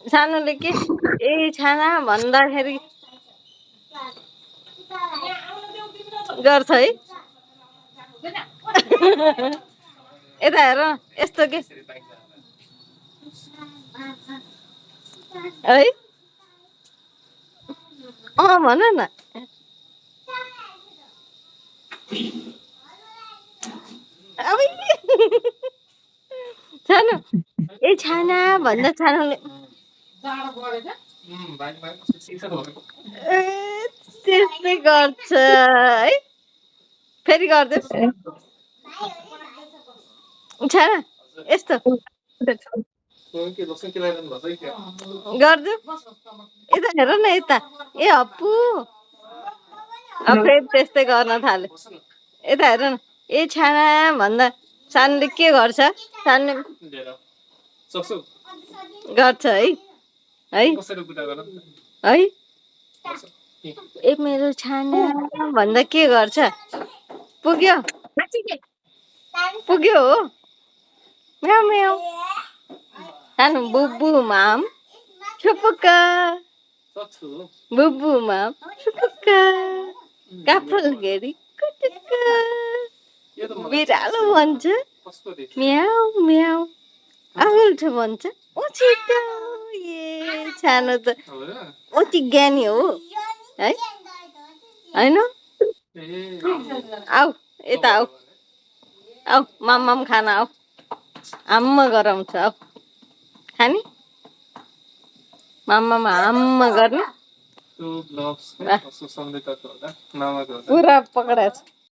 सानोले के ए छाना भन्दाखेरि गर्छ है यता हेर यस्तो के है भन न सानो ए छाना भन्दा सानोले त्यस्तै गर्छ है फेरि गर्दैछ छाना यस्तो गर्छु यता हेर न यता ए हप्पु फेरि त्यस्तै गर्न थाल्यो यता हेर न ए छाना भन्दा सानोले के गर्छ सानोले गर्छ है है ए मेरो छाना भन्दा के गर्छ पुग्यो पुग्यो हो म्याउ म्याउ सानो बुबु माम छुपुक्का बुबु माम छुपुक्का काफल घेरी कुटुक्का बिरालो भन्छ म्याउ म्याउ आउल्ठो भन्छ ओछिटो ए सानो त अति ज्ञानी हो है होइन आऊ यता आऊ आऊ माम खाना आऊ आम्मा गराउँछ आऊ खाने मामा आम्मा गर्ने पुरा पक्राएको छ